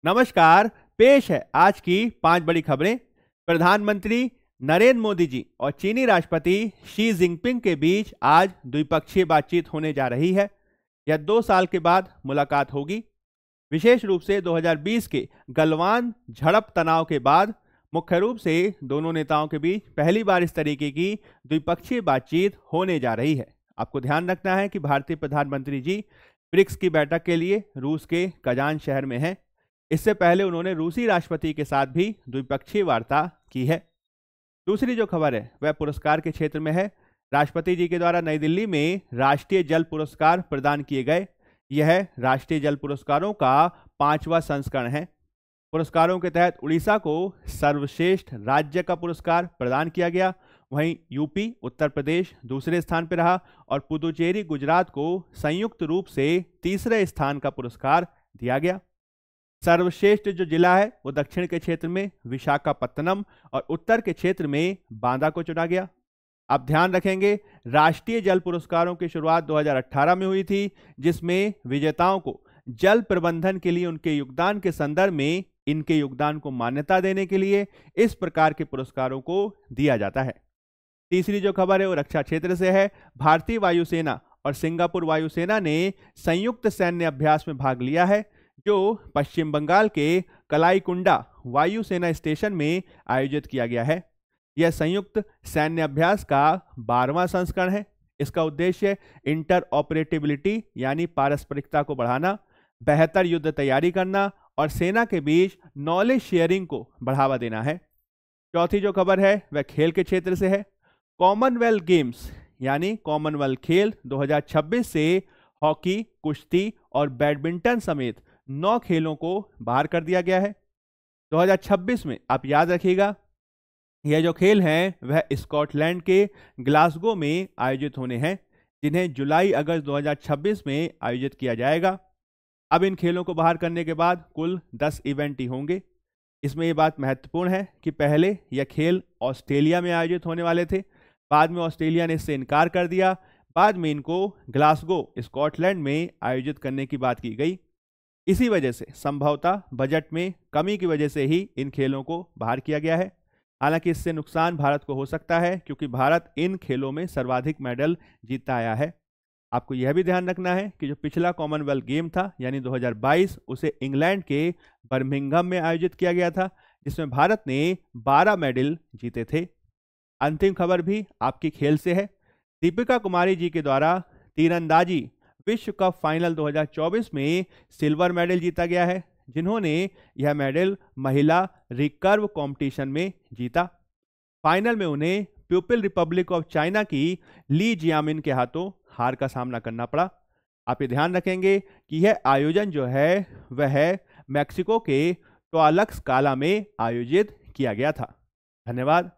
नमस्कार। पेश है आज की 5 बड़ी खबरें। प्रधानमंत्री नरेंद्र मोदी जी और चीनी राष्ट्रपति शी जिनपिंग के बीच आज द्विपक्षीय बातचीत होने जा रही है। यह 2 साल के बाद मुलाकात होगी। विशेष रूप से 2020 के गलवान झड़प तनाव के बाद मुख्य रूप से दोनों नेताओं के बीच पहली बार इस तरीके की द्विपक्षीय बातचीत होने जा रही है। आपको ध्यान रखना है कि भारतीय प्रधानमंत्री जी ब्रिक्स की बैठक के लिए रूस के कजान शहर में हैं। इससे पहले उन्होंने रूसी राष्ट्रपति के साथ भी द्विपक्षीय वार्ता की है। दूसरी जो खबर है वह पुरस्कार के क्षेत्र में है। राष्ट्रपति जी के द्वारा नई दिल्ली में राष्ट्रीय जल पुरस्कार प्रदान किए गए। यह राष्ट्रीय जल पुरस्कारों का 5वां संस्करण है। पुरस्कारों के तहत उड़ीसा को सर्वश्रेष्ठ राज्य का पुरस्कार प्रदान किया गया। वहीं यूपी उत्तर प्रदेश दूसरे स्थान पर रहा और पुदुचेरी गुजरात को संयुक्त रूप से तीसरे स्थान का पुरस्कार दिया गया। सर्वश्रेष्ठ जो जिला है वो दक्षिण के क्षेत्र में विशाखापत्तनम और उत्तर के क्षेत्र में बांदा को चुना गया। आप ध्यान रखेंगे, राष्ट्रीय जल पुरस्कारों की शुरुआत 2018 में हुई थी, जिसमें विजेताओं को जल प्रबंधन के लिए उनके योगदान के संदर्भ में इनके योगदान को मान्यता देने के लिए इस प्रकार के पुरस्कारों को दिया जाता है। तीसरी जो खबर है वो रक्षा क्षेत्र से है। भारतीय वायुसेना और सिंगापुर वायुसेना ने संयुक्त सैन्य अभ्यास में भाग लिया है, जो पश्चिम बंगाल के कलाईकुंडा वायुसेना स्टेशन में आयोजित किया गया है। यह संयुक्त सैन्य अभ्यास का 12वां संस्करण है। इसका उद्देश्य इंटर ऑपरेटिबिलिटी यानी पारस्परिकता को बढ़ाना, बेहतर युद्ध तैयारी करना और सेना के बीच नॉलेज शेयरिंग को बढ़ावा देना है। चौथी जो खबर है वह खेल के क्षेत्र से है। कॉमनवेल्थ गेम्स यानी कॉमनवेल्थ खेल 2026 से हॉकी, कुश्ती और बैडमिंटन समेत 9 खेलों को बाहर कर दिया गया है। 2026 में आप याद रखिएगा, यह जो खेल हैं वह स्कॉटलैंड के ग्लासगो में आयोजित होने हैं, जिन्हें जुलाई अगस्त 2026 में आयोजित किया जाएगा। अब इन खेलों को बाहर करने के बाद कुल 10 इवेंट ही होंगे। इसमें यह बात महत्वपूर्ण है कि पहले यह खेल ऑस्ट्रेलिया में आयोजित होने वाले थे, बाद में ऑस्ट्रेलिया ने इससे इनकार कर दिया। बाद में इनको ग्लासगो स्कॉटलैंड में आयोजित करने की बात की गई। इसी वजह से संभवतः बजट में कमी की वजह से ही इन खेलों को बाहर किया गया है। हालांकि इससे नुकसान भारत को हो सकता है, क्योंकि भारत इन खेलों में सर्वाधिक मेडल जीतता आया है। आपको यह भी ध्यान रखना है कि जो पिछला कॉमनवेल्थ गेम था यानी 2022, उसे इंग्लैंड के बर्मिंघम में आयोजित किया गया था, जिसमें भारत ने 12 मेडल जीते थे। अंतिम खबर भी आपकी खेल से है। दीपिका कुमारी जी के द्वारा तीरंदाजी विश्व कप फाइनल 2024 में सिल्वर मेडल जीता गया है, जिन्होंने यह मेडल महिला रिकर्व कंपटीशन में जीता। फाइनल में उन्हें पीपल रिपब्लिक ऑफ चाइना की ली जियामिन के हाथों हार का सामना करना पड़ा। आप ये ध्यान रखेंगे कि यह आयोजन जो है वह मैक्सिको के टोआलक्सकाला में आयोजित किया गया था। धन्यवाद।